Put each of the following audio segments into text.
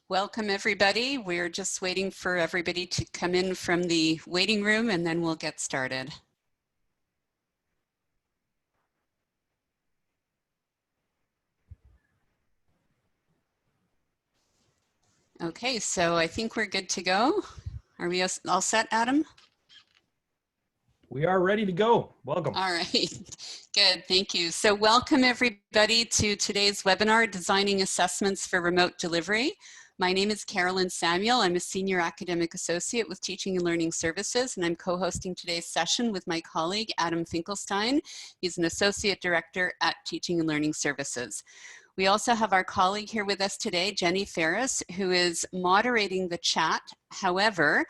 Welcome everybody. We're just waiting for everybody to come in from the waiting room and then we'll get started. Okay, so I think we're good to go. Are we all set, Adam? We are ready to go. Welcome. All right, good, thank you. So welcome everybody to today's webinar, Designing Assessments for Remote Delivery. My name is Carolyn Samuel. I'm a Senior Academic Associate with Teaching and Learning Services, and I'm co-hosting today's session with my colleague, Adam Finkelstein. He's an Associate Director at Teaching and Learning Services. We also have our colleague here with us today, Jenny Ferris, who is moderating the chat. However,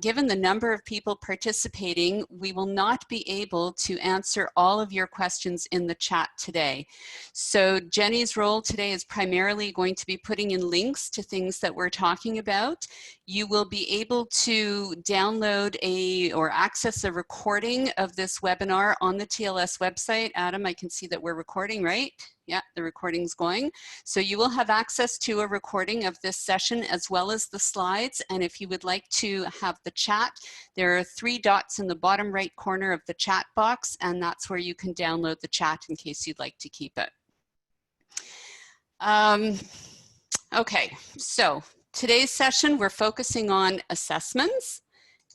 given the number of people participating, we will not be able to answer all of your questions in the chat today. So Jenny's role today is primarily going to be putting in links to things that we're talking about. You will be able to download or access a recording of this webinar on the TLS website. Adam, I can see that we're recording, right? Yeah, the recording's going. So you will have access to a recording of this session as well as the slides. And if you would like to have the chat, there are 3 dots in the bottom right corner of the chat box, and that's where you can download the chat in case you'd like to keep it. Okay, so today's session, we're focusing on assessments.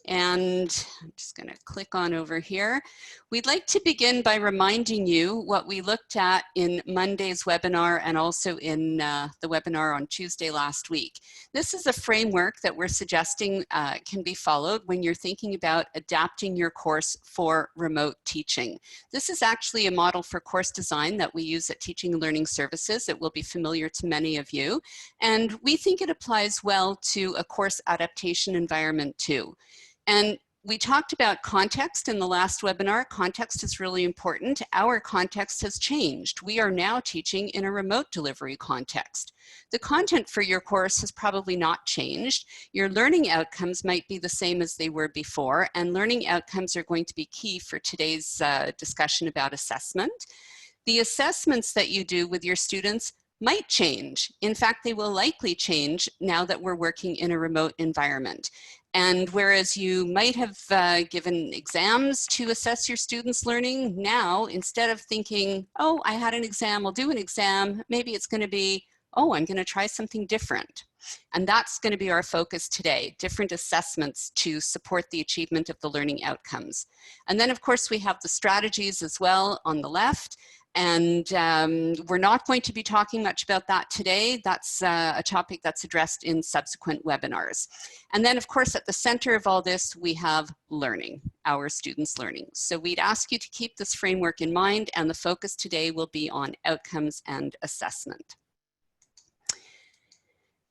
And I'm just going to click on over here. We'd like to begin by reminding you what we looked at in Monday's webinar and also in the webinar on Tuesday last week. This is a framework that we're suggesting can be followed when you're thinking about adapting your course for remote teaching. This is actually a model for course design that we use at Teaching and Learning Services. It will be familiar to many of you. And we think it applies well to a course adaptation environment too. And we talked about context in the last webinar. Context is really important. Our context has changed. We are now teaching in a remote delivery context. The content for your course has probably not changed. Your learning outcomes might be the same as they were before, and learning outcomes are going to be key for today's discussion about assessment. The assessments that you do with your students might change. In fact, they will likely change now that we're working in a remote environment. And whereas you might have given exams to assess your students' learning, now instead of thinking, oh, I had an exam, I'll do an exam, maybe it's going to be, oh, I'm going to try something different. And that's going to be our focus today, different assessments to support the achievement of the learning outcomes. And then, of course, we have the strategies as well on the left. And we're not going to be talking much about that today. That's a topic that's addressed in subsequent webinars. And then, of course, at the center of all this, we have learning, our students' learning. So we'd ask you to keep this framework in mind, and the focus today will be on outcomes and assessment.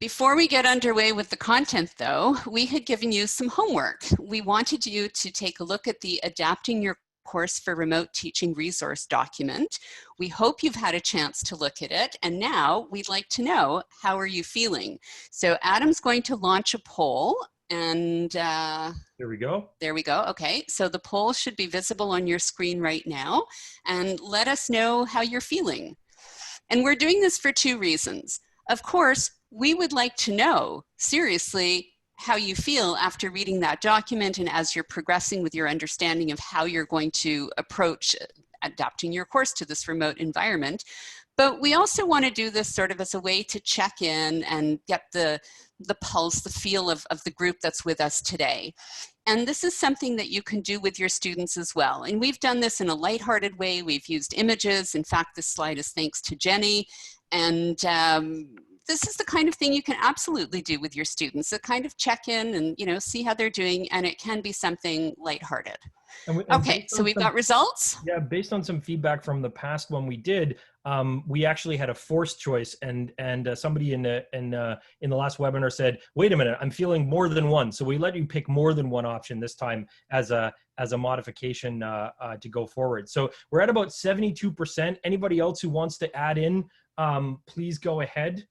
Before we get underway with the content, though, we had given you some homework. We wanted you to take a look at the Adapting Your Course for Remote Teaching resource document. We hope you've had a chance to look at it, and now we'd like to know, how are you feeling? So Adam's going to launch a poll, and there we go. There we go. Okay, so the poll should be visible on your screen right now, and let us know how you're feeling. And we're doing this for 2 reasons. Of course, we would like to know, seriously, how you feel after reading that document and as you're progressing with your understanding of how you're going to approach adapting your course to this remote environment. But we also want to do this sort of as a way to check in and get the pulse, the feel of the group that's with us today. And this is something that you can do with your students as well. And we've done this in a lighthearted way. We've used images. In fact, this slide is thanks to Jenny. And this is the kind of thing you can absolutely do with your students, a kind of check in and, you know, see how they're doing, and it can be something lighthearted. Okay, so we've got results. Yeah, based on some feedback from the past one we did, we actually had a forced choice, and somebody in the last webinar said, "Wait a minute, I'm feeling more than one." So we let you pick more than one option this time as a modification to go forward. So we're at about 72%. Anybody else who wants to add in, please go ahead.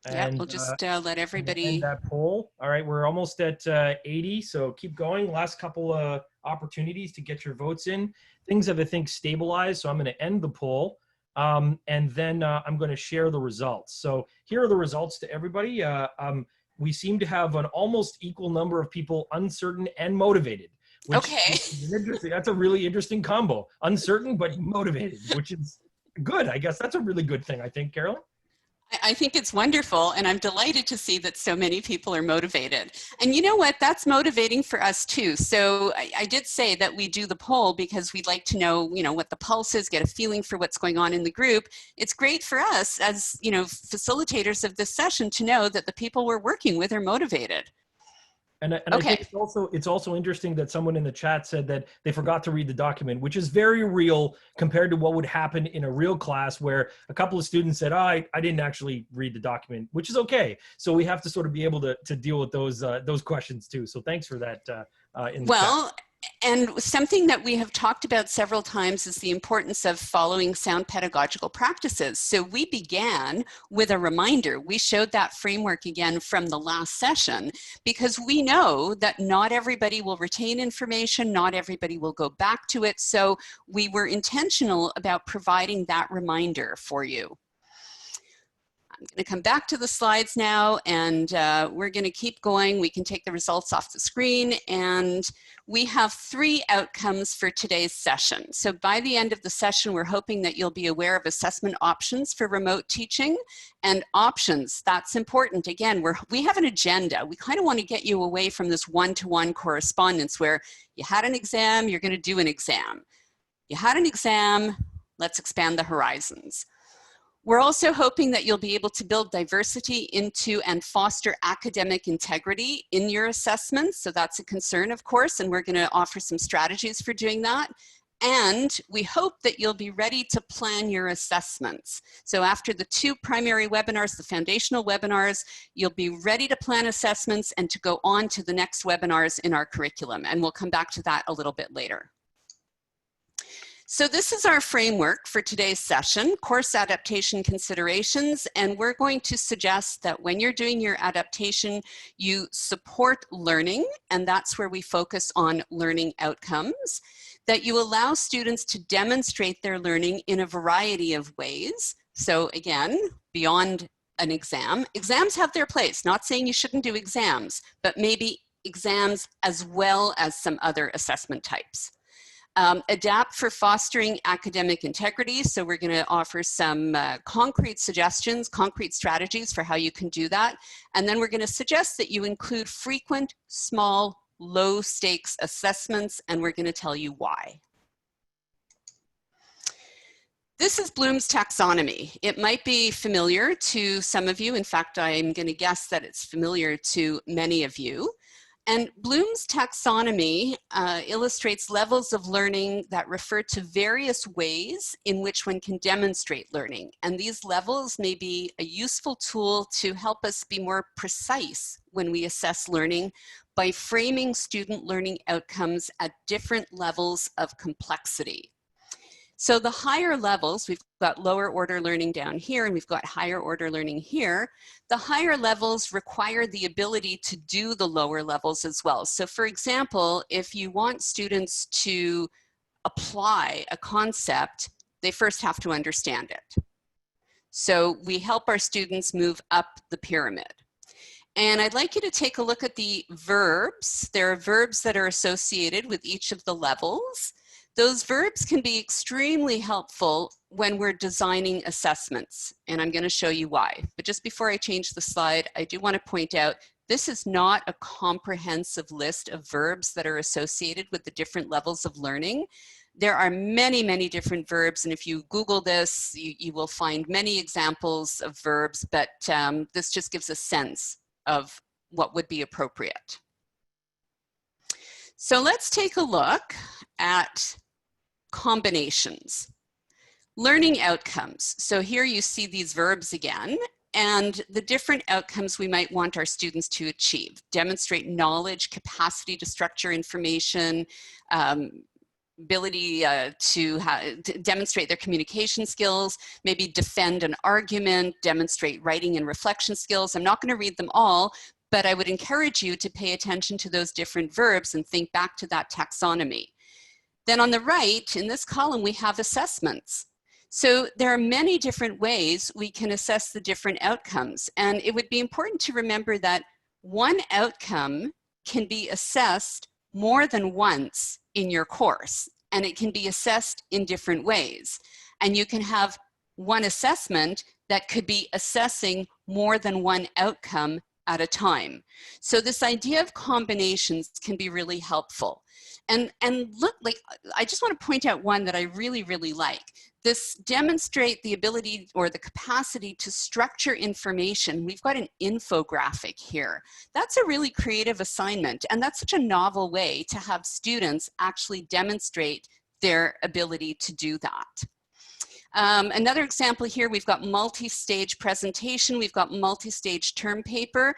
Yeah, we'll just let everybody end that poll. All right, we're almost at 80, so keep going. Last couple opportunities to get your votes in. Things have, I think, stabilized, so I'm going to end the poll. and then I'm going to share the results. So here are the results to everybody. We seem to have an almost equal number of people uncertain and motivated, which Okay. is interesting. That's a really interesting combo. Uncertain but motivated, which is good. I guess that's a really good thing, I think, Carolyn. I think it's wonderful, and I'm delighted to see that so many people are motivated. And you know what? That's motivating for us too. So I did say that we do the poll because we'd like to know, what the pulse is, get a feeling for what's going on in the group. It's great for us as, facilitators of this session to know that the people we're working with are motivated. And I think it's also interesting that someone in the chat said that they forgot to read the document, which is very real compared to what would happen in a real class where a couple of students said, I didn't actually read the document, which is okay. So we have to sort of be able to deal with those questions too. So thanks for that in the chat. And something that we have talked about several times is the importance of following sound pedagogical practices. So we began with a reminder. We showed that framework again from the last session because we know that not everybody will retain information, not everybody will go back to it. So we were intentional about providing that reminder for you. I'm going to come back to the slides now, and we're going to keep going. We can take the results off the screen, and we have 3 outcomes for today's session. So by the end of the session, we're hoping that you'll be aware of assessment options for remote teaching. And options, that's important. Again, we have an agenda. We kind of want to get you away from this one-to-one correspondence where you had an exam, you're going to do an exam. You had an exam, let's expand the horizons. We're also hoping that you'll be able to build diversity into and foster academic integrity in your assessments. So that's a concern, of course, and we're going to offer some strategies for doing that. And we hope that you'll be ready to plan your assessments. So after the 2 primary webinars, the foundational webinars, you'll be ready to plan assessments and to go on to the next webinars in our curriculum. And we'll come back to that a little bit later. So this is our framework for today's session, course adaptation considerations, and we're going to suggest that when you're doing your adaptation, you support learning, and that's where we focus on learning outcomes, that you allow students to demonstrate their learning in a variety of ways. So again, beyond an exam, exams have their place, not saying you shouldn't do exams, but maybe exams as well as some other assessment types. Adapt for fostering academic integrity. So we're going to offer some concrete suggestions, concrete strategies for how you can do that. And then we're going to suggest that you include frequent, small, low stakes assessments, and we're going to tell you why. This is Bloom's taxonomy. It might be familiar to some of you. In fact, I'm going to guess that it's familiar to many of you. And Bloom's taxonomy illustrates levels of learning that refer to various ways in which one can demonstrate learning. And these levels may be a useful tool to help us be more precise when we assess learning by framing student learning outcomes at different levels of complexity. So the higher levels, we've got lower order learning down here and we've got higher order learning here. The higher levels require the ability to do the lower levels as well. So for example, if you want students to apply a concept, they first have to understand it. So we help our students move up the pyramid. And I'd like you to take a look at the verbs. There are verbs that are associated with each of the levels. Those verbs can be extremely helpful when we're designing assessments, and I'm going to show you why. But just before I change the slide, I do want to point out this is not a comprehensive list of verbs that are associated with the different levels of learning. There are many, many different verbs, and if you Google this, you will find many examples of verbs, but this just gives a sense of what would be appropriate. So let's take a look at combinations. Learning outcomes. So here you see these verbs again and the different outcomes we might want our students to achieve. Demonstrate knowledge, capacity to structure information, ability to demonstrate their communication skills, maybe defend an argument, demonstrate writing and reflection skills. I'm not going to read them all, but I would encourage you to pay attention to those different verbs and think back to that taxonomy. Then on the right, in this column, we have assessments. So there are many different ways we can assess the different outcomes. And it would be important to remember that one outcome can be assessed more than once in your course, and it can be assessed in different ways. And you can have one assessment that could be assessing more than one outcome at a time. So this idea of combinations can be really helpful. And look, like, I just want to point out one that I really, really like. This demonstrate the ability or the capacity to structure information. We've got an infographic here. That's a really creative assignment, and that's such a novel way to have students actually demonstrate their ability to do that. Another example here, we've got multi-stage presentation, we've got multi-stage term paper.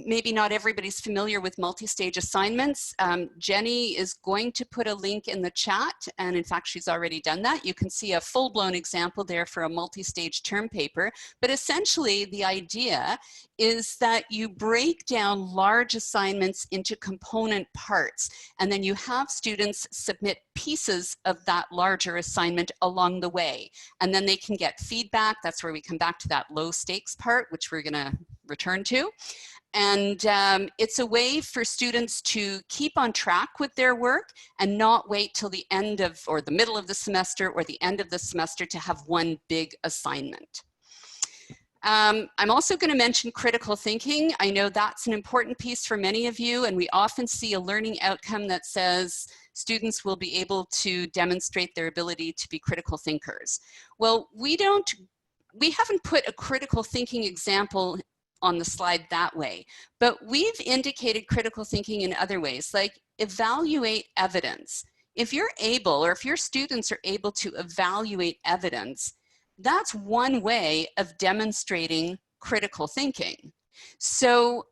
Maybe not everybody's familiar with multi-stage assignments. Jenny is going to put a link in the chat, and in fact, she's already done that. You can see a full-blown example there for a multi-stage term paper, but essentially the idea is that you break down large assignments into component parts, and then you have students submit pieces of that larger assignment along the way, and then they can get feedback. That's where we come back to that low stakes part, which we're gonna return to. And it's a way for students to keep on track with their work and not wait till the end of, or the middle of the semester or the end of the semester to have one big assignment. I'm also going to mention critical thinking. I know that's an important piece for many of you, and we often see a learning outcome that says students will be able to demonstrate their ability to be critical thinkers. Well, we haven't put a critical thinking example on the slide that way, but we've indicated critical thinking in other ways, like evaluate evidence. If you're able, or if your students are able to evaluate evidence, that's one way of demonstrating critical thinking. So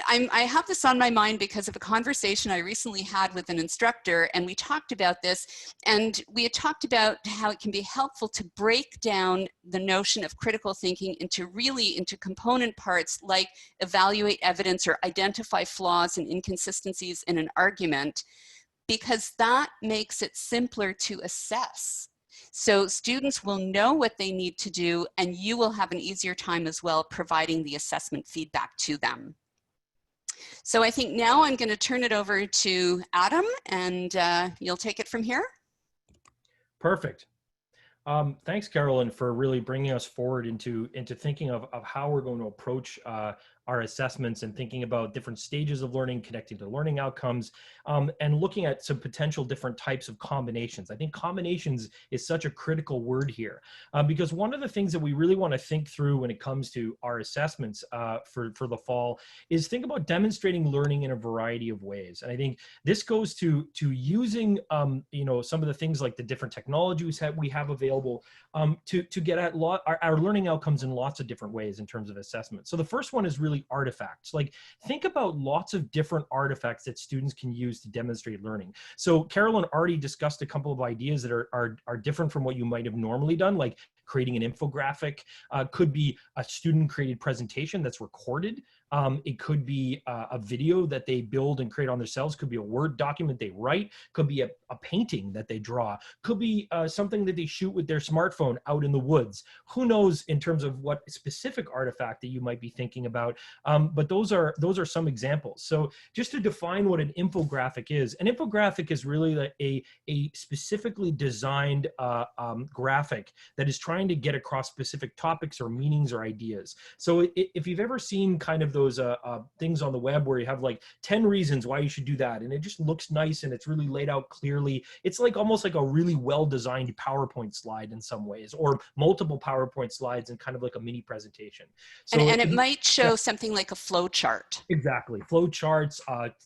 I have this on my mind because of a conversation I recently had with an instructor, and we talked about this, and we had talked about how it can be helpful to break down the notion of critical thinking into component parts, like evaluate evidence or identify flaws and inconsistencies in an argument, because that makes it simpler to assess. So students will know what they need to do, and you will have an easier time as well providing the assessment feedback to them. So I think now I'm going to turn it over to Adam, and you'll take it from here. Perfect. Thanks, Carolyn, for really bringing us forward into thinking of how we're going to approach our assessments and thinking about different stages of learning, connecting to learning outcomes, and looking at some potential different types of combinations. I think combinations is such a critical word here, because one of the things that we really want to think through when it comes to our assessments for the fall is think about demonstrating learning in a variety of ways. And I think this goes to using some of the things like the different technologies that we have available to get at our learning outcomes in lots of different ways in terms of assessment. So the first one is really artifacts. Like, think about lots of different artifacts that students can use to demonstrate learning. So Carolyn already discussed a couple of ideas that are different from what you might have normally done, like creating an infographic, could be a student created presentation that's recorded. It could be a video that they build and create on themselves, could be a Word document they write, could be a painting that they draw, could be something that they shoot with their smartphone out in the woods. Who knows in terms of what specific artifact that you might be thinking about, but those are some examples. So just to define what an infographic is really a specifically designed graphic that is trying to get across specific topics or meanings or ideas. So if you've ever seen kind of those things on the web where you have like 10 reasons why you should do that, and it just looks nice and it's really laid out clearly, it's like almost like a really well-designed PowerPoint slide in some ways, or multiple PowerPoint slides and kind of like a mini presentation. So and it might show something like a flow chart. Exactly. Flow charts,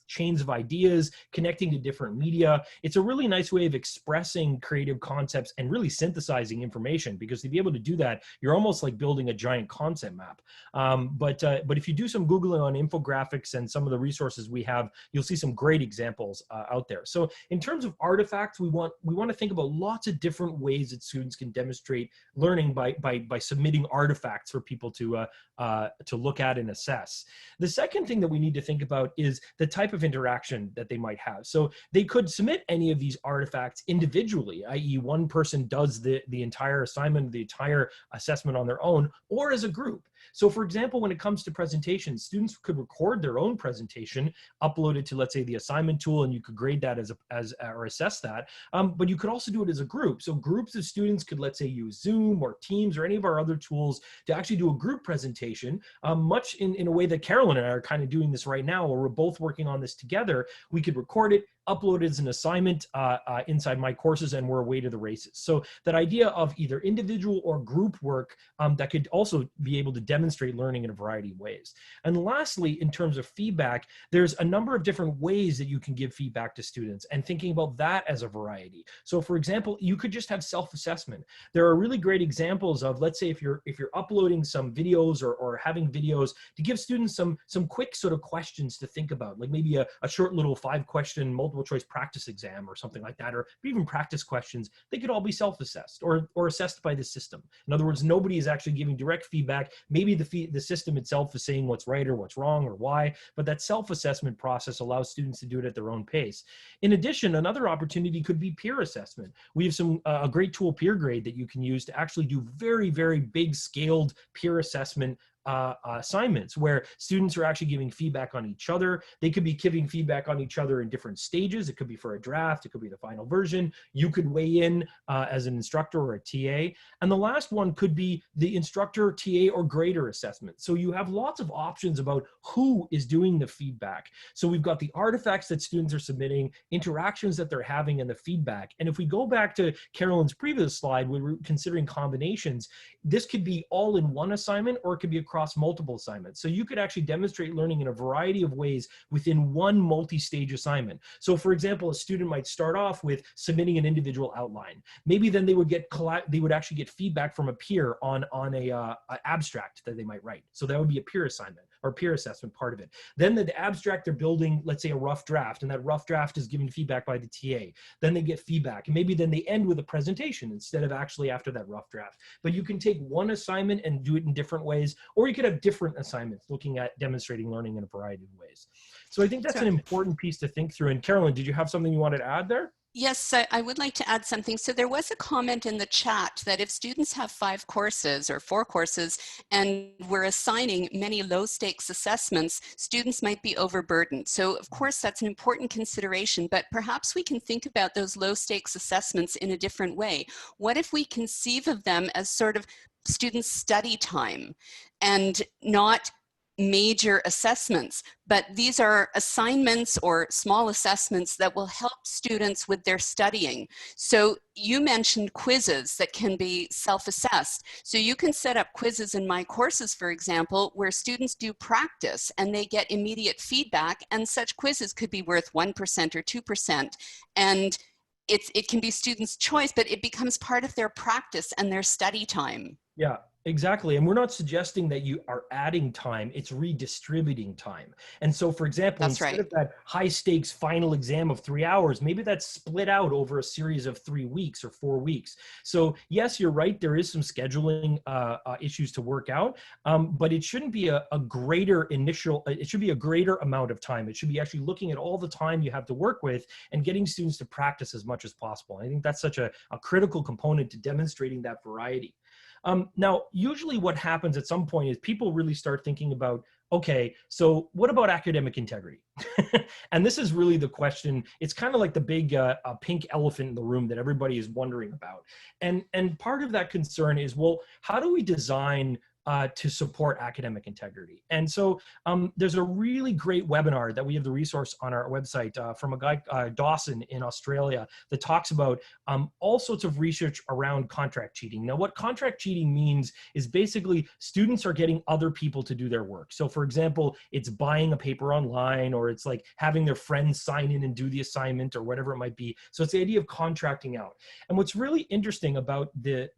chains of ideas, connecting to different media. It's a really nice way of expressing creative concepts and really synthesizing information, because to be able to do that, you're almost like building a giant concept map. But if you do some some Googling on infographics and some of the resources we have, you'll see some great examples out there. So in terms of artifacts, we want to think about lots of different ways that students can demonstrate learning by submitting artifacts for people to look at and assess. The second thing that we need to think about is the type of interaction that they might have. So they could submit any of these artifacts individually, i.e. one person does the entire assignment, the entire assessment on their own, or as a group. So for example, when it comes to presentations, students could record their own presentation, upload it to, let's say, the assignment tool, and you could grade that or assess that. But you could also do it as a group. So groups of students could, let's say, use Zoom or Teams or any of our other tools to actually do a group presentation, much in a way that Carolyn and I are kind of doing this right now, where we're both working on this together. We could record it, upload it as an assignment inside My Courses, and we're away to the races. So that idea of either individual or group work that could also be able to demonstrate learning in a variety of ways. And lastly, in terms of feedback, there's a number of different ways that you can give feedback to students, and thinking about that as a variety. So for example, you could just have self-assessment. There are really great examples of, let's say, if you're uploading some videos or having videos, to give students some quick sort of questions to think about, like maybe a short little 5-question multiple choice practice exam or something like that, or even practice questions. They could all be self-assessed or assessed by the system. In other words, nobody is actually giving direct feedback. Maybe the system itself is saying what's right or what's wrong or why, but that self-assessment process allows students to do it at their own pace. In addition, another opportunity could be peer assessment. We have a great tool, PeerGrade, that you can use to actually do very, very big scaled peer assessment assignments, where students are actually giving feedback on each other. They could be giving feedback on each other in different stages. It could be for a draft, it could be the final version. You could weigh in as an instructor or a TA. And the last one could be the instructor, TA, or grader assessment. So you have lots of options about who is doing the feedback. So we've got the artifacts that students are submitting, interactions that they're having, and the feedback. And if we go back to Carolyn's previous slide, we were considering combinations. This could be all in one assignment, or it could be across multiple assignments. So you could actually demonstrate learning in a variety of ways within one multi-stage assignment. So for example, a student might start off with submitting an individual outline. Maybe then they would actually get feedback from a peer on a abstract that they might write. So that would be a peer assignment or peer assessment part of it. Then the abstract, they're building, let's say, a rough draft, and that rough draft is given feedback by the TA. Then they get feedback, and maybe then they end with a presentation instead of actually after that rough draft. But you can take one assignment and do it in different ways, or you could have different assignments looking at demonstrating learning in a variety of ways. So I think that's an important piece to think through. And Carolyn, did you have something you wanted to add there? Yes, I would like to add something. So there was a comment in the chat that if students have 5 courses or 4 courses and we're assigning many low stakes assessments, students might be overburdened. So of course that's an important consideration, but perhaps we can think about those low stakes assessments in a different way. What if we conceive of them as sort of student study time and not major assessments, but these are assignments or small assessments that will help students with their studying. So you mentioned quizzes that can be self-assessed. So you can set up quizzes in My Courses, for example, where students do practice and they get immediate feedback, and such quizzes could be worth 1% or 2%. And it can be students' choice, but it becomes part of their practice and their study time. Yeah. Exactly. And we're not suggesting that you are adding time, it's redistributing time. And so, for example, instead of that high stakes final exam of 3 hours, maybe that's split out over a series of 3 weeks or 4 weeks. So yes, you're right. There is some scheduling issues to work out, but it shouldn't be a greater it should be a greater amount of time. It should be actually looking at all the time you have to work with and getting students to practice as much as possible. I think that's such a critical component to demonstrating that variety. Now, usually what happens at some point is people really start thinking about, okay, so what about academic integrity? And this is really the question. It's kind of like the big pink elephant in the room that everybody is wondering about. And part of that concern is, well, how do we design to support academic integrity? And so there's a really great webinar that we have the resource on our website from a guy, Dawson in Australia, that talks about all sorts of research around contract cheating. Now, what contract cheating means is basically students are getting other people to do their work. So for example, it's buying a paper online, or it's like having their friends sign in and do the assignment, or whatever it might be. So it's the idea of contracting out. And what's really interesting about the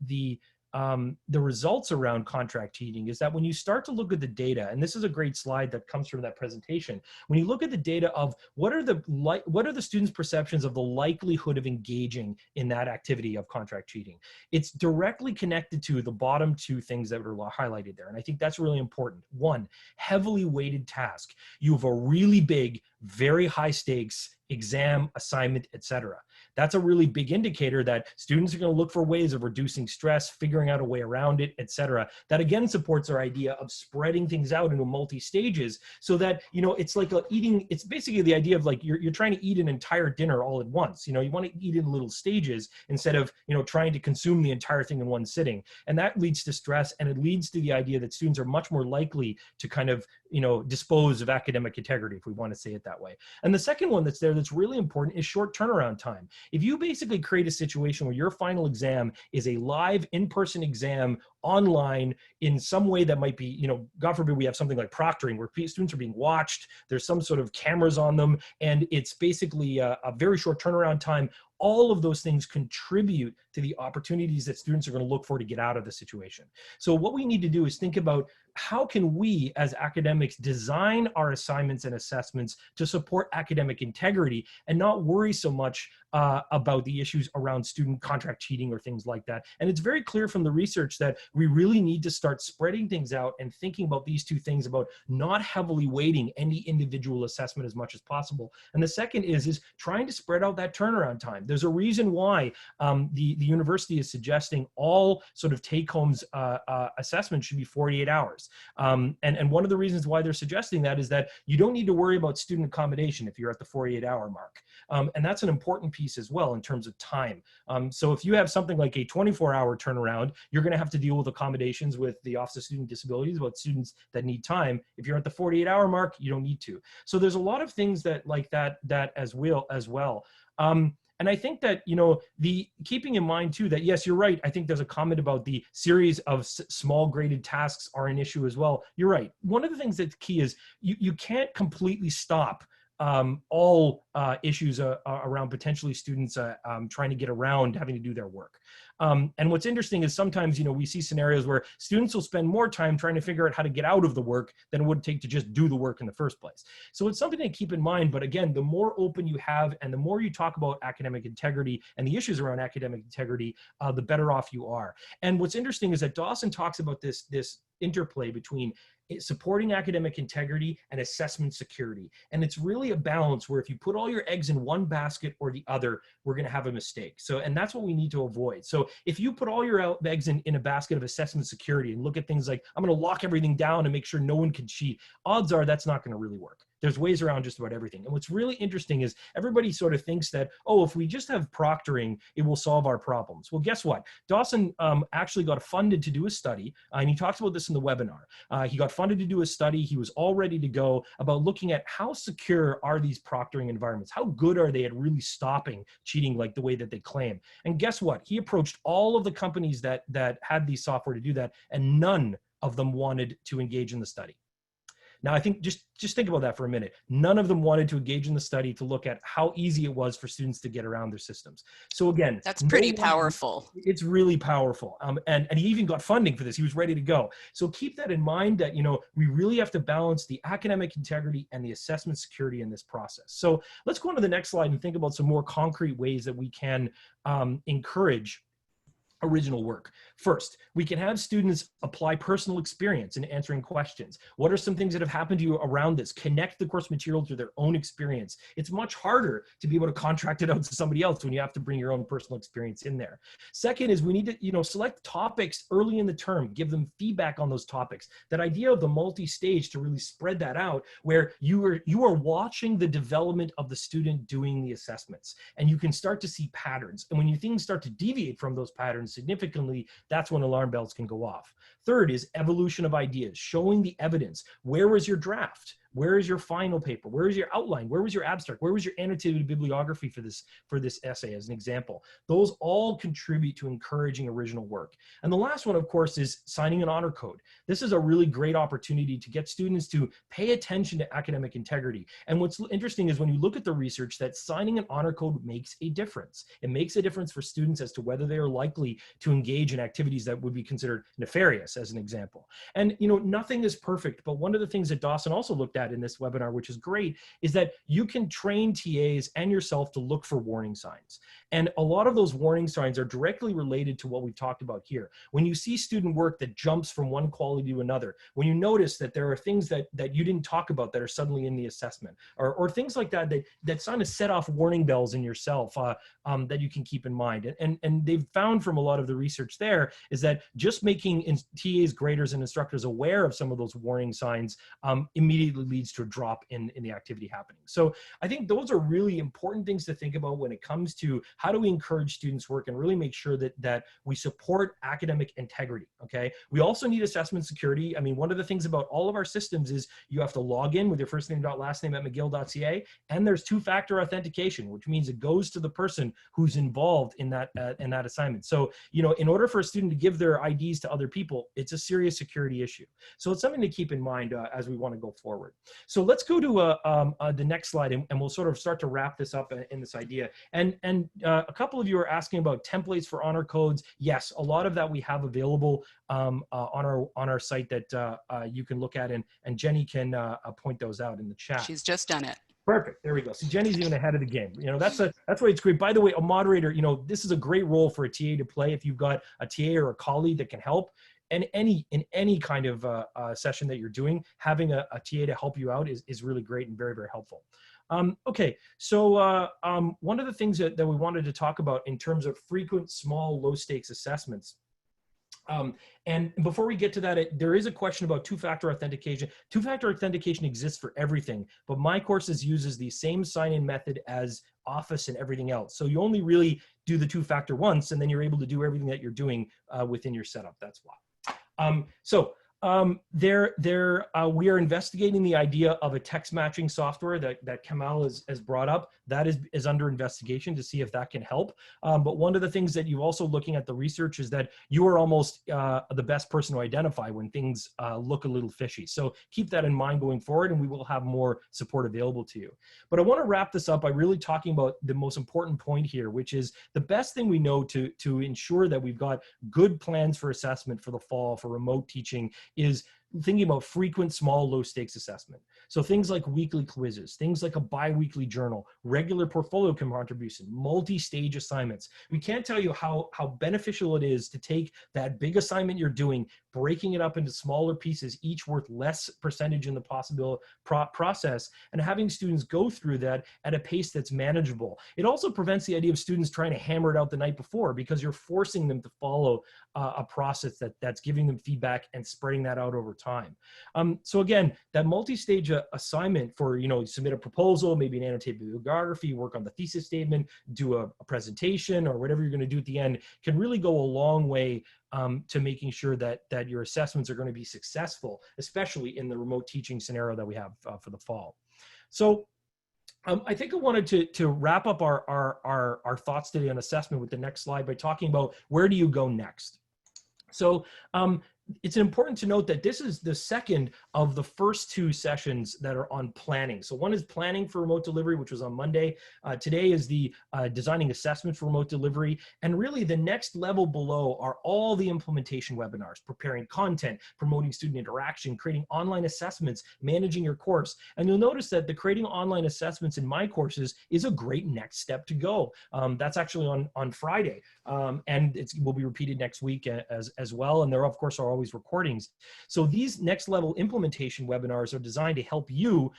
the results around contract cheating is that when you start to look at the data, and this is a great slide that comes from that presentation, when you look at the data of what are the students' perceptions of the likelihood of engaging in that activity of contract cheating, it's directly connected to the bottom two things that are highlighted there. And I think that's really important. One, heavily weighted task. You have a really big, very high stakes exam, assignment, etc. That's a really big indicator that students are going to look for ways of reducing stress, figuring out a way around it, etc. That again supports our idea of spreading things out into multi-stages so that, you know, it's like eating, it's basically the idea of like you're trying to eat an entire dinner all at once. You know, you want to eat in little stages instead of, you know, trying to consume the entire thing in one sitting. And that leads to stress, and it leads to the idea that students are much more likely to kind of, you know, dispose of academic integrity, if we want to say it that way. And the second one that's there that's really important is short turnaround time. If you basically create a situation where your final exam is a live in-person exam online in some way that might be, you know, God forbid we have something like proctoring where students are being watched, there's some sort of cameras on them, and it's basically a very short turnaround time, all of those things contribute to the opportunities that students are going to look for to get out of the situation. So what we need to do is think about how can we as academics design our assignments and assessments to support academic integrity and not worry so much about the issues around student contract cheating or things like that. And it's very clear from the research that we really need to start spreading things out and thinking about these two things, about not heavily weighting any individual assessment as much as possible. And the second is trying to spread out that turnaround time. There's a reason why the university is suggesting all sort of take-homes assessments should be 48 hours. And one of the reasons why they're suggesting that is that you don't need to worry about student accommodation if you're at the 48-hour mark. And that's an important piece as well in terms of time. So if you have something like a 24-hour turnaround, you're going to have to deal with accommodations with the Office of Student Disabilities about students that need time. If you're at the 48-hour mark, you don't need to. So there's a lot of things that like that as well. And I think that, you know, keeping in mind too that, yes, you're right. I think there's a comment about the series of small graded tasks are an issue as well. You're right. One of the things that's key is you can't completely stop all issues around potentially students trying to get around having to do their work. And what's interesting is sometimes, you know, we see scenarios where students will spend more time trying to figure out how to get out of the work than it would take to just do the work in the first place. So it's something to keep in mind. But again, the more open you have and the more you talk about academic integrity and the issues around academic integrity, the better off you are. And what's interesting is that Dawson talks about this interplay between supporting academic integrity and assessment security. And it's really a balance where if you put all your eggs in one basket or the other, we're going to have a mistake. So, and that's what we need to avoid. So if you put all your eggs in a basket of assessment security and look at things like, I'm going to lock everything down and make sure no one can cheat, odds are that's not going to really work. There's ways around just about everything. And what's really interesting is everybody sort of thinks that, oh, if we just have proctoring, it will solve our problems. Well, guess what? Dawson actually got funded to do a study, and he talks about this in the webinar. He got funded to do a study. He was all ready to go about looking at how secure are these proctoring environments? How good are they at really stopping cheating like the way that they claim? And guess what? He approached all of the companies that had the software to do that, and none of them wanted to engage in the study. Now, I think just think about that for a minute. None of them wanted to engage in the study to look at how easy it was for students to get around their systems. So again, that's pretty powerful. It's really powerful. And he even got funding for this. He was ready to go. So keep that in mind that, you know, we really have to balance the academic integrity and the assessment security in this process. So let's go on to the next slide and think about some more concrete ways that we can encourage original work. First, we can have students apply personal experience in answering questions. What are some things that have happened to you around this? Connect the course material to their own experience. It's much harder to be able to contract it out to somebody else when you have to bring your own personal experience in there. Second is we need to, you know, select topics early in the term, give them feedback on those topics. That idea of the multi-stage to really spread that out where you are watching the development of the student doing the assessments, and you can start to see patterns. And when things start to deviate from those patterns significantly, that's when alarm bells can go off. Third is evolution of ideas, showing the evidence. Where was your draft? Where is your final paper? Where is your outline? Where was your abstract? Where was your annotated bibliography for this essay, as an example? Those all contribute to encouraging original work. And the last one, of course, is signing an honor code. This is a really great opportunity to get students to pay attention to academic integrity. And what's interesting is when you look at the research, that signing an honor code makes a difference. It makes a difference for students as to whether they are likely to engage in activities that would be considered nefarious, as an example. And nothing is perfect, but one of the things that Dawson also looked at in this webinar, which is great, is that you can train TAs and yourself to look for warning signs. And a lot of those warning signs are directly related to what we've talked about here. When you see student work that jumps from one quality to another, when you notice that there are things that you didn't talk about that are suddenly in the assessment, or things like that that kind of set off warning bells in yourself that you can keep in mind. And they've found from a lot of the research there is that just making TAs, graders, and instructors aware of some of those warning signs immediately leads to a drop in the activity happening. So I think those are really important things to think about when it comes to how do we encourage students' work and really make sure that we support academic integrity, okay? We also need assessment security. I mean, one of the things about all of our systems is you have to log in with your first name, last name at mcgill.ca, and there's two-factor authentication, which means it goes to the person who's involved in that assignment. So, in order for a student to give their IDs to other people, it's a serious security issue. So it's something to keep in mind as we want to go forward. So let's go to the next slide, and we'll sort of start to wrap this up in this idea. And a couple of you are asking about templates for honor codes. Yes, a lot of that we have available on our site that you can look at, and Jenny can point those out in the chat. She's just done it. Perfect. There we go. So Jenny's even ahead of the game. That's why it's great. By the way, a moderator, this is a great role for a TA to play if you've got a TA or a colleague that can help. And in any kind of session that you're doing, having a TA to help you out is really great and very, very helpful. Okay, so one of the things that we wanted to talk about in terms of frequent, small, low-stakes assessments. And before we get to that, there is a question about two-factor authentication. Two-factor authentication exists for everything, but my courses uses the same sign-in method as Office and everything else. So you only really do the two-factor once, and then you're able to do everything that you're doing within your setup. That's why. We are investigating the idea of a text matching software that Kamal has brought up. That is under investigation to see if that can help. But one of the things that you're also looking at the research is that you are almost the best person to identify when things look a little fishy. So keep that in mind going forward, and we will have more support available to you. But I want to wrap this up by really talking about the most important point here, which is the best thing we know to ensure that we've got good plans for assessment for the fall, for remote teaching, is thinking about frequent, small, low-stakes assessment. So things like weekly quizzes, things like a bi-weekly journal, regular portfolio contribution, multi-stage assignments. We can't tell you how beneficial it is to take that big assignment you're doing, breaking it up into smaller pieces, each worth less percentage in the possible process, and having students go through that at a pace that's manageable. It also prevents the idea of students trying to hammer it out the night before, because you're forcing them to follow a process that's giving them feedback and spreading that out over time. So again, that multi-stage assignment for, submit a proposal, maybe an annotated bibliography, work on the thesis statement, do a presentation, or whatever you're going to do at the end, can really go a long way to making sure that your assessments are going to be successful, especially in the remote teaching scenario that we have for the fall. So I think I wanted to wrap up our thoughts today on assessment with the next slide by talking about where do you go next. So it's important to note that this is the second of the first two sessions that are on planning. So one is planning for remote delivery, which was on Monday. Today is the designing assessment for remote delivery. And really the next level below are all the implementation webinars, preparing content, promoting student interaction, creating online assessments, managing your course. And you'll notice that the creating online assessments in my courses is a great next step to go. That's actually on Friday. And it will be repeated next week as well. And there, of course, are always recordings. So these next level implementation webinars are designed to help you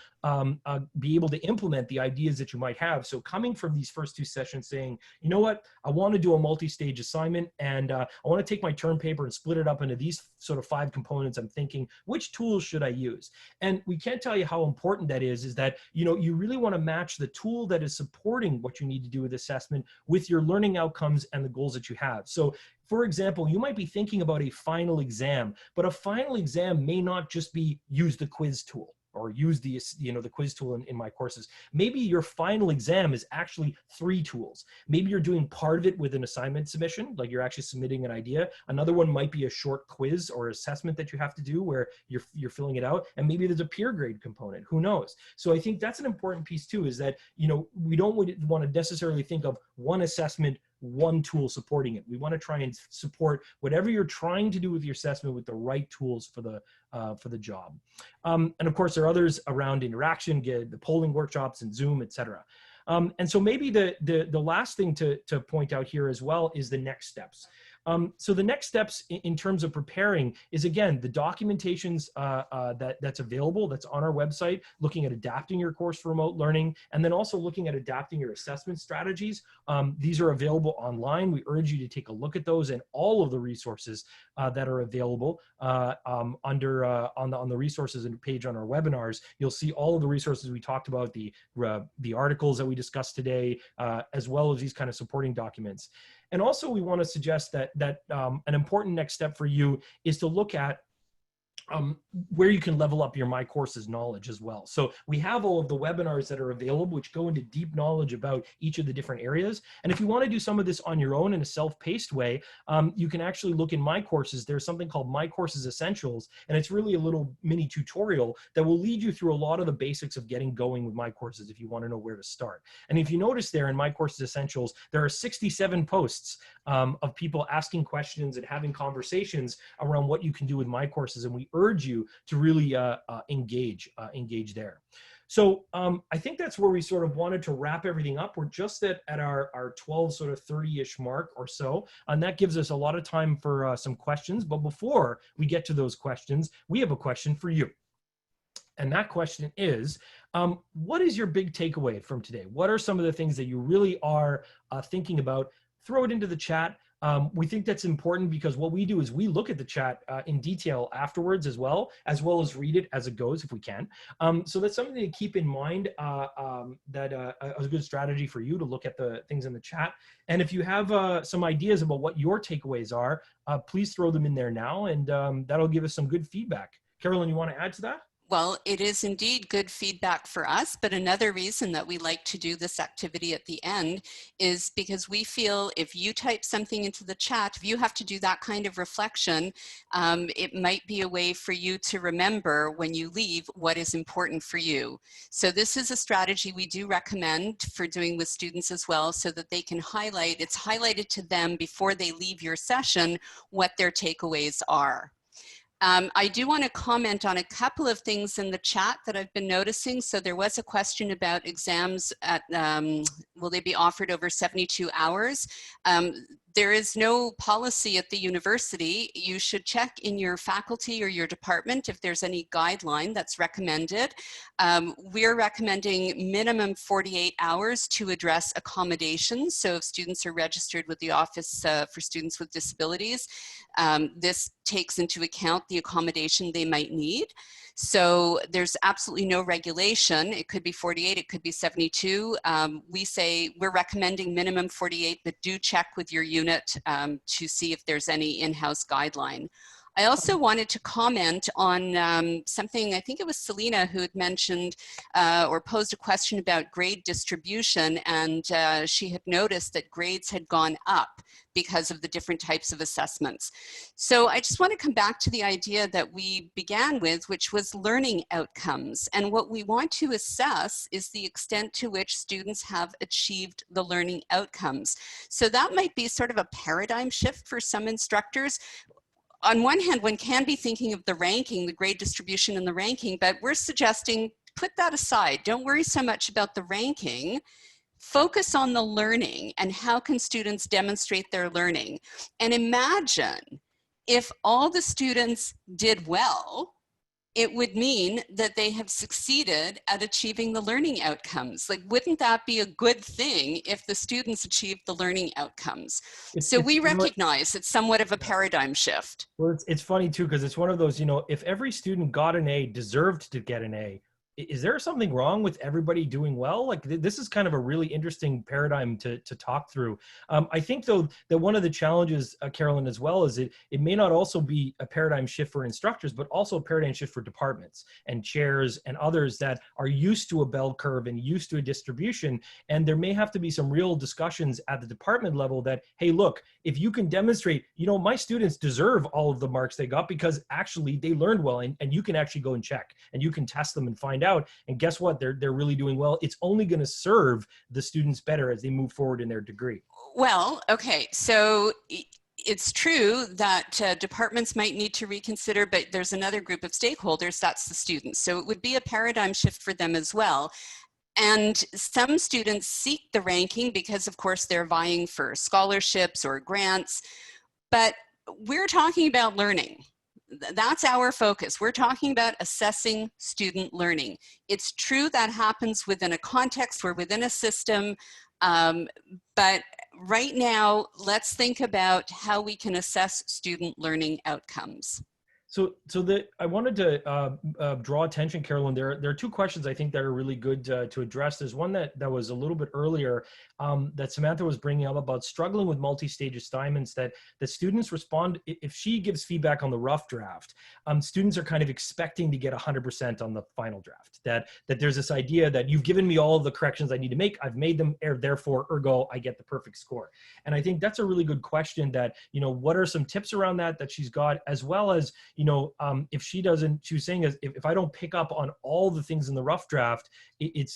be able to implement the ideas that you might have. So coming from these first two sessions saying, you know what, I want to do a multi-stage assignment, and I want to take my term paper and split it up into these sort of 5 components. I'm thinking, which tools should I use? And we can't tell you how important that is that, you really want to match the tool that is supporting what you need to do with assessment with your learning outcomes and the goals that you have. So for example, you might be thinking about a final exam, but a final exam may not just be use the quiz tool. or use the, the quiz tool in my courses. Maybe your final exam is actually 3 tools. Maybe you're doing part of it with an assignment submission, like you're actually submitting an idea. Another one might be a short quiz or assessment that you have to do where you're filling it out. And maybe there's a peer grade component, who knows? So I think that's an important piece too, is that, we don't want to necessarily think of one assessment, one tool supporting it. We want to try and support whatever you're trying to do with your assessment with the right tools for the job. And of course, there are others around interaction, the polling workshops and Zoom, etc. And so maybe the last thing to point out here as well is the next steps. So the next steps in terms of preparing is, again, the documentations that's available, that's on our website, looking at adapting your course for remote learning, and then also looking at adapting your assessment strategies. These are available online. We urge you to take a look at those and all of the resources that are available on the resources page on our webinars. You'll see all of the resources we talked about, the articles that we discussed today, as well as these kind of supporting documents. And also, we want to suggest that an important next step for you is to look at where you can level up your My Courses knowledge as well. So we have all of the webinars that are available, which go into deep knowledge about each of the different areas. And if you want to do some of this on your own in a self-paced way, you can actually look in My Courses. There's something called My Courses Essentials, and it's really a little mini tutorial that will lead you through a lot of the basics of getting going with My Courses if you want to know where to start. And if you notice there in My Courses Essentials, there are 67 posts of people asking questions and having conversations around what you can do with My Courses, and we urge you to really engage there. So I think that's where we sort of wanted to wrap everything up. We're just at our 12 sort of 30-ish mark or so, and that gives us a lot of time for some questions. But before we get to those questions, we have a question for you. And that question is, what is your big takeaway from today? What are some of the things that you really are thinking about? Throw it into the chat. We think that's important because what we do is we look at the chat in detail afterwards as well as read it as it goes if we can. So that's something to keep in mind, that a good strategy for you to look at the things in the chat. And if you have some ideas about what your takeaways are, please throw them in there now, and that'll give us some good feedback. Carolyn, you want to add to that? Well, it is indeed good feedback for us, but another reason that we like to do this activity at the end is because we feel if you type something into the chat, if you have to do that kind of reflection, it might be a way for you to remember when you leave what is important for you. So this is a strategy we do recommend for doing with students as well, so that they can highlight, it's highlighted to them before they leave your session what their takeaways are. I do want to comment on a couple of things in the chat that I've been noticing. So there was a question about exams at, will they be offered over 72 hours? There is no policy at the university. You should check in your faculty or your department if there's any guideline that's recommended. We're recommending minimum 48 hours to address accommodations. So if students are registered with the Office for Students with Disabilities, this takes into account the accommodation they might need. So there's absolutely no regulation. It could be 48, it could be 72. We say we're recommending minimum 48, but do check with your unit to see if there's any in-house guideline. I also wanted to comment on something, I think it was Selena who had mentioned or posed a question about grade distribution, and she had noticed that grades had gone up because of the different types of assessments. So I just want to come back to the idea that we began with, which was learning outcomes. And what we want to assess is the extent to which students have achieved the learning outcomes. So that might be sort of a paradigm shift for some instructors. On one hand, one can be thinking of the ranking, the grade distribution and the ranking, but we're suggesting put that aside. Don't worry so much about the ranking. Focus on the learning and how can students demonstrate their learning. And imagine if all the students did well, it would mean that they have succeeded at achieving the learning outcomes. Like, wouldn't that be a good thing if the students achieved the learning outcomes? So we recognize it's somewhat of a paradigm shift. Well, it's funny too, because it's one of those, if every student got an A, deserved to get an A, is there something wrong with everybody doing well? Like this is kind of a really interesting paradigm to talk through. I think though that one of the challenges, Carolyn, as well, is it may not also be a paradigm shift for instructors, but also a paradigm shift for departments and chairs and others that are used to a bell curve and used to a distribution. And there may have to be some real discussions at the department level that, hey, look, if you can demonstrate, my students deserve all of the marks they got because actually they learned well, and you can actually go and check and you can test them and find out. And guess what? They're really doing well. It's only going to serve the students better as they move forward in their degree. Well, okay. So it's true that departments might need to reconsider, but there's another group of stakeholders, that's the students. So it would be a paradigm shift for them as well. And some students seek the ranking because, of course, they're vying for scholarships or grants, but we're talking about learning. That's our focus. We're talking about assessing student learning. It's true that happens within a context, we're within a system, but right now, let's think about how we can assess student learning outcomes. So I wanted to draw attention, Carolyn. There are two questions I think that are really good to address. There's one that was a little bit earlier that Samantha was bringing up about struggling with multi-stage assignments, that students respond, if she gives feedback on the rough draft, students are kind of expecting to get 100% on the final draft, that there's this idea that you've given me all of the corrections I need to make, I've made them, therefore, ergo, I get the perfect score. And I think that's a really good question that, what are some tips around that she's got, as well as, if she doesn't, she was saying, if I don't pick up on all the things in the rough draft, it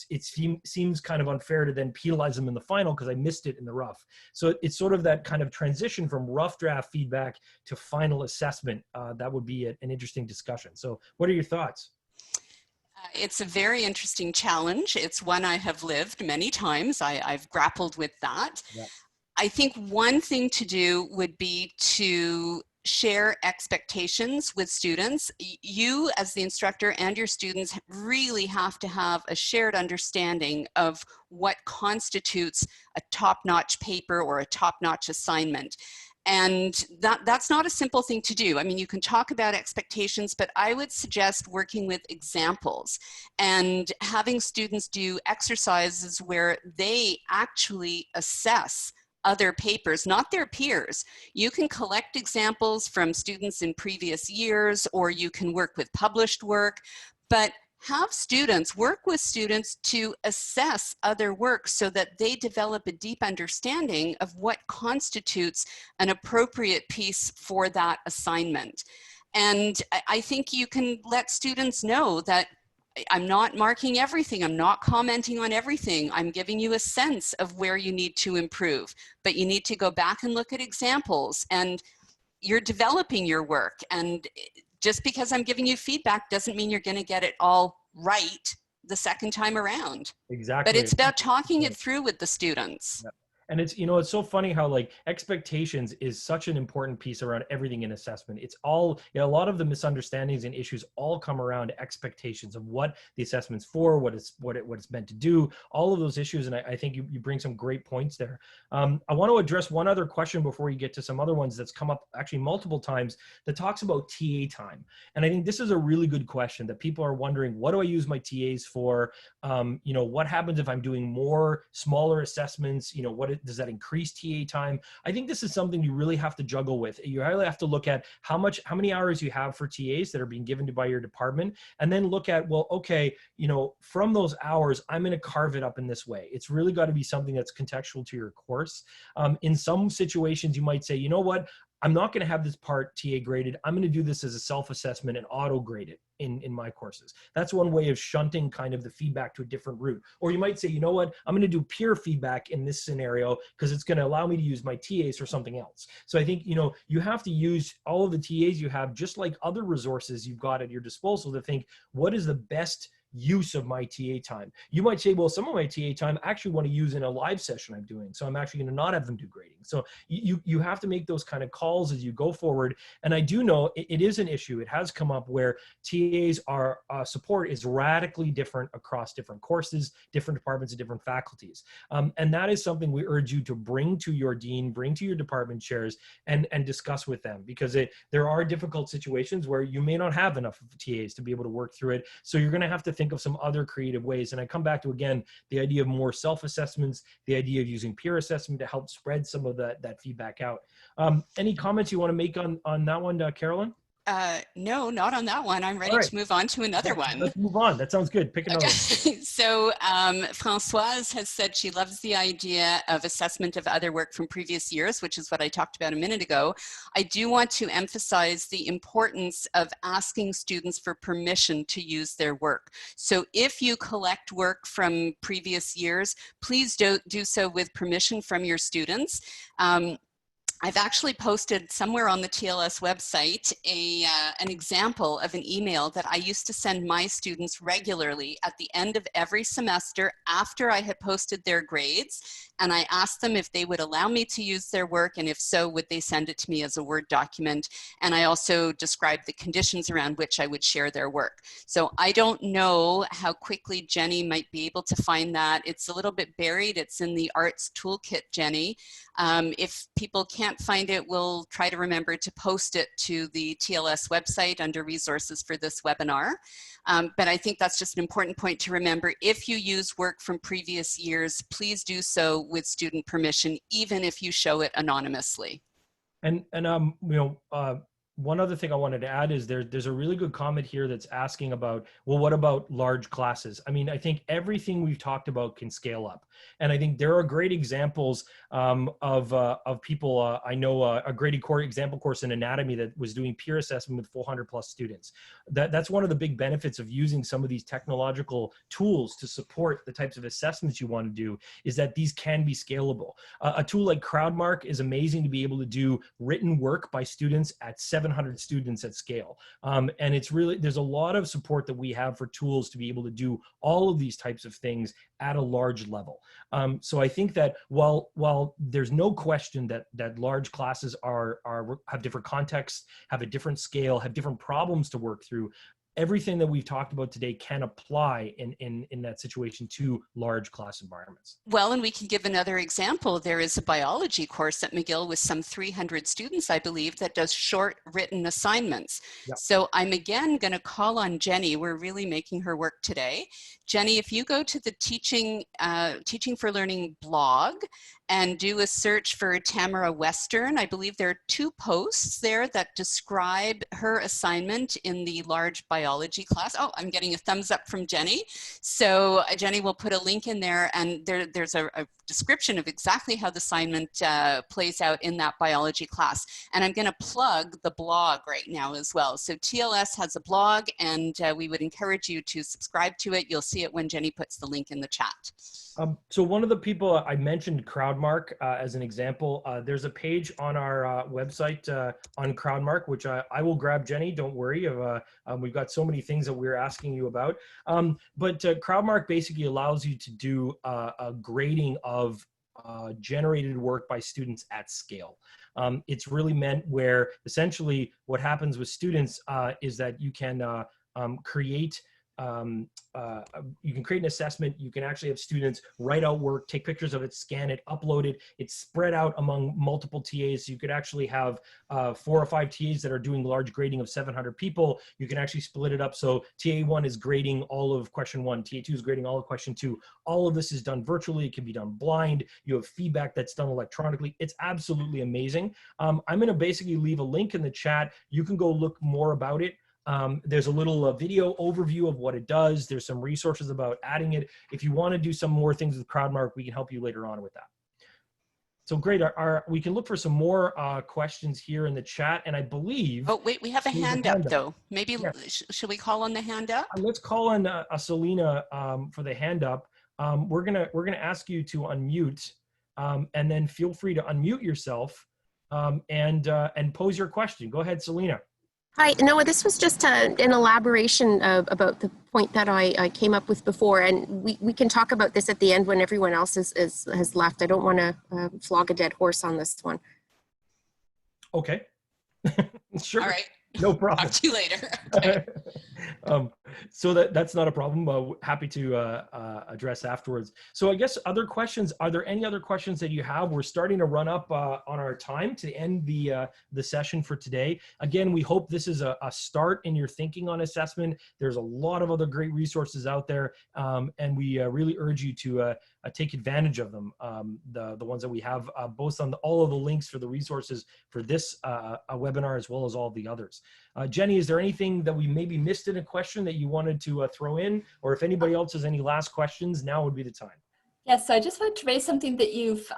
seems kind of unfair to then penalize them in the final because I missed it in the rough. So it's sort of that kind of transition from rough draft feedback to final assessment. That would be an interesting discussion. So what are your thoughts? It's a very interesting challenge. It's one I have lived many times. I've grappled with that. Yeah. I think one thing to do would be to share expectations with students. You as the instructor and your students really have to have a shared understanding of what constitutes a top-notch paper or a top-notch assignment. And that's not a simple thing to do. I mean, you can talk about expectations, but I would suggest working with examples and having students do exercises where they actually assess other papers, not their peers. You can collect examples from students in previous years, or you can work with published work, but have students work with students to assess other work so that they develop a deep understanding of what constitutes an appropriate piece for that assignment. And I think you can let students know that I'm not marking everything. I'm not commenting on everything. I'm giving you a sense of where you need to improve, but you need to go back and look at examples, and you're developing your work. And just because I'm giving you feedback doesn't mean you're going to get it all right the second time around. Exactly. But it's about talking it through with the students. Yeah. And it's, it's so funny how like expectations is such an important piece around everything in assessment. It's all, a lot of the misunderstandings and issues all come around expectations of what the assessment's for, what it's meant to do, all of those issues. And I think you bring some great points there. I want to address one other question before you get to some other ones that's come up actually multiple times that talks about TA time. And I think this is a really good question that people are wondering, what do I use my TAs for? What happens if I'm doing more smaller assessments? Does that increase TA time? I think this is something you really have to juggle with. You really have to look at how many hours you have for TAs that are being given to by your department, and then look at, well, okay, from those hours, I'm going to carve it up in this way. It's really got to be something that's contextual to your course. In some situations, you might say, you know what? I'm not going to have this part TA graded. I'm going to do this as a self-assessment and auto-grade it in my courses. That's one way of shunting kind of the feedback to a different route. Or you might say, you know what, I'm going to do peer feedback in this scenario because it's going to allow me to use my TAs for something else. So I think, you have to use all of the TAs you have, just like other resources you've got at your disposal, to think, what is the best use of my TA time? You might say, well, some of my TA time I actually want to use in a live session I'm doing, so I'm actually going to not have them do grading. So you have to make those kind of calls as you go forward. And I do know it is an issue. It has come up where TAs are support is radically different across different courses, different departments, and different faculties. And that is something we urge you to bring to your dean, bring to your department chairs, and discuss with them, because there are difficult situations where you may not have enough TAs to be able to work through it. So you're going to have to think think of some other creative ways. And I come back to, again, the idea of more self-assessments, the idea of using peer assessment to help spread some of that feedback out. Any comments you want to make on that one, Carolyn? No, not on that one. I'm ready All right. to move on to another one. Let's move on. That sounds good. Pick another one. So Françoise has said she loves the idea of assessment of other work from previous years, which is what I talked about a minute ago. I do want to emphasize the importance of asking students for permission to use their work. So if you collect work from previous years, please do so with permission from your students. I've actually posted somewhere on the TLS website an example of an email that I used to send my students regularly at the end of every semester after I had posted their grades. And I asked them if they would allow me to use their work, and if so, would they send it to me as a Word document. And I also described the conditions around which I would share their work. So I don't know how quickly Jenny might be able to find that. It's a little bit buried. It's in the Arts Toolkit, Jenny. If people can't find it, we'll try to remember to post it to the TLS website under resources for this webinar. But I think that's just an important point to remember. If you use work from previous years, please do so with student permission, even if you show it anonymously. And you know, one other thing I wanted to add is there's a really good comment here that's asking about, well, what about large classes? I mean, I think everything we've talked about can scale up. And I think there are great examples of people. I know a Grady example course in anatomy that was doing peer assessment with 400 plus students. That's one of the big benefits of using some of these technological tools to support the types of assessments you want to do, is that these can be scalable. A tool like Crowdmark is amazing to be able to do written work by students at 700 students at scale. And it's really, there's a lot of support that we have for tools to be able to do all of these types of things at a large level. So I think that while there's no question that large classes have different contexts, have a different scale, have different problems to work through, everything that we've talked about today can apply in that situation to large class environments. Well, and we can give another example. There is a biology course at McGill with some 300 students, I believe, that does short written assignments. Yep. So I'm again going to call on Jenny. We're really making her work today. Jenny, if you go to the Teaching for Learning blog and do a search for Tamara Western, I believe there are 2 posts there that describe her assignment in the large biology class. Oh, I'm getting a thumbs up from Jenny. So Jenny will put a link in there, and there's a description of exactly how the assignment plays out in that biology class. And I'm going to plug the blog right now as well. So TLS has a blog, and we would encourage you to subscribe to it. You'll see it when Jenny puts the link in the chat. So one of the people I mentioned, Crowdmark, as an example. There's a page on our website on Crowdmark, which I will grab, Jenny. Don't worry. We've got so many things that we're asking you about. But Crowdmark basically allows you to do a grading of generated work by students at scale. It's really meant where essentially what happens with students is that you can create an assessment. You can actually have students write out work, take pictures of it, scan it, upload it. It's spread out among multiple TAs. So you could actually have 4 or 5 TAs that are doing large grading of 700 people. You can actually split it up. So TA1 is grading all of question 1. TA2 is grading all of question 2. All of this is done virtually. It can be done blind. You have feedback that's done electronically. It's absolutely amazing. I'm going to basically leave a link in the chat. You can go look more about it. There's a little video overview of what it does. There's some resources about adding it. If you want to do some more things with Crowdmark, we can help you later on with that. So great. We can look for some more questions here in the chat. And I believe— Oh, wait, we have a hand up though. Maybe, yes. Should we call on the hand up? Let's call on Selena for the hand up. We're gonna ask you to unmute, and then feel free to unmute yourself and pose your question. Go ahead, Selena. Hi, no, this was just an elaboration about the point that I came up with before, and we can talk about this at the end when everyone else has left. I don't want to flog a dead horse on this one. Okay. Sure. All right. No problem. Talk to you later. Okay. So that's not a problem. Happy to address afterwards. So I guess other questions. Are there any other questions that you have? We're starting to run up on our time to end the session for today. Again, we hope this is a start in your thinking on assessment. There's a lot of other great resources out there, and we really urge you to take advantage of them. The ones that we have, both on all of the links for the resources for this webinar, as well as all the others. Jenny, is there anything that we maybe missed in a question that you wanted to throw in? Or if anybody else has any last questions, now would be the time. Yes, so I just wanted to raise something that you've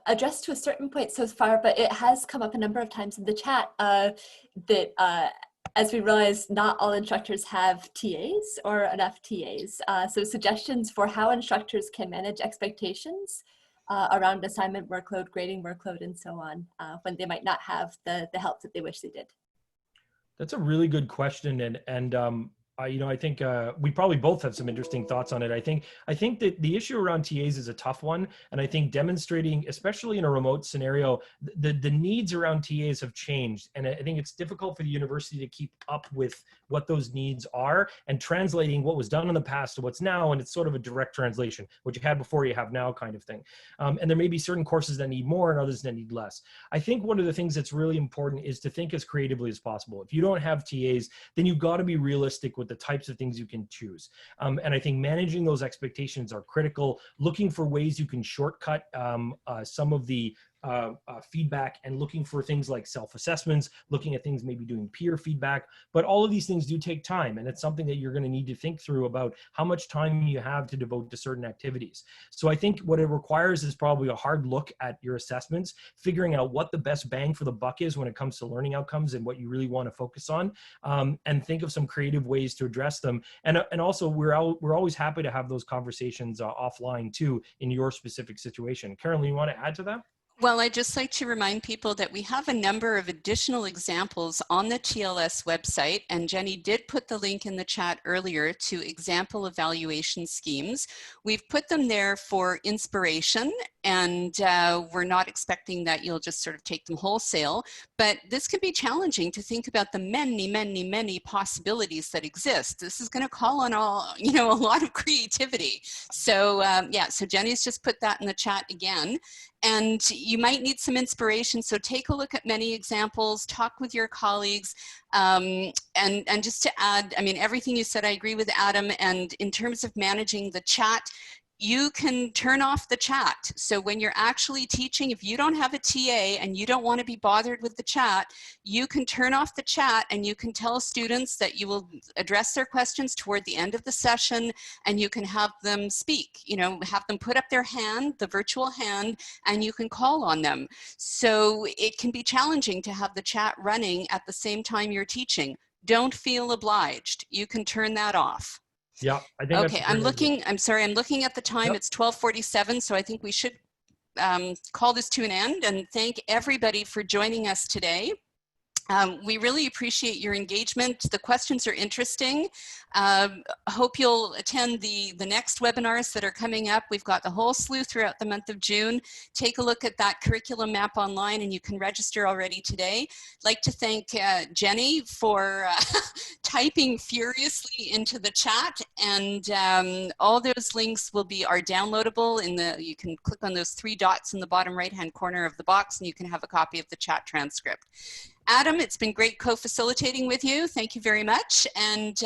addressed to a certain point so far, but it has come up a number of times in the chat that as we realize, not all instructors have TAs or enough TAs. So suggestions for how instructors can manage expectations around assignment workload, grading workload, and so on, when they might not have the help that they wish they did. That's a really good question, and you know, I think we probably both have some interesting thoughts on it. I think that the issue around TAs is a tough one, and I think demonstrating, especially in a remote scenario, the needs around TAs have changed, and I think it's difficult for the university to keep up with what those needs are and translating what was done in the past to what's now, and it's sort of a direct translation. What you had before, you have now, kind of thing. And there may be certain courses that need more and others that need less. I think one of the things that's really important is to think as creatively as possible. If you don't have TAs, then you've got to be realistic with the types of things you can choose. And I think managing those expectations are critical, looking for ways you can shortcut some of the feedback, and looking for things like self-assessments, looking at things maybe doing peer feedback. But all of these things do take time, and it's something that you're going to need to think through about how much time you have to devote to certain activities. So I think what it requires is probably a hard look at your assessments, figuring out what the best bang for the buck is when it comes to learning outcomes and what you really want to focus on, and think of some creative ways to address them. And also we're always happy to have those conversations offline too in your specific situation. Carolyn, you want to add to that? Well, I'd just like to remind people that we have a number of additional examples on the TLS website, and Jenny did put the link in the chat earlier to example evaluation schemes. We've put them there for inspiration, and we're not expecting that you'll just sort of take them wholesale, but this can be challenging to think about the many possibilities that exist. This is going to call on a lot of creativity. So yeah, so Jenny's just put that in the chat again. And you might need some inspiration, so take a look at many examples, talk with your colleagues, and just to add, I mean, everything you said, I agree with Adam, and in terms of managing the chat, you can turn off the chat. So when you're actually teaching, if you don't have a TA and you don't want to be bothered with the chat, you can turn off the chat and you can tell students that you will address their questions toward the end of the session, and you can have them speak, have them put up their hand, the virtual hand, and you can call on them. So it can be challenging to have the chat running at the same time you're teaching. Don't feel obliged. You can turn that off. Yeah, I think okay, I'm looking at the time. Yep. It's 12:47, so I think we should call this to an end, and thank everybody for joining us today. We really appreciate your engagement. The questions are interesting. Hope you'll attend the next webinars that are coming up. We've got the whole slew throughout the month of June. Take a look at that curriculum map online, and you can register already today. I'd like to thank Jenny for typing furiously into the chat, and all those links are downloadable you can click on those 3 dots in the bottom right-hand corner of the box, and you can have a copy of the chat transcript. Adam, it's been great co-facilitating with you. Thank you very much. And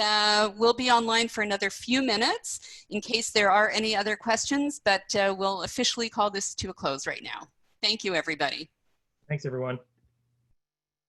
we'll be online for another few minutes in case there are any other questions, but we'll officially call this to a close right now. Thank you, everybody. Thanks, everyone.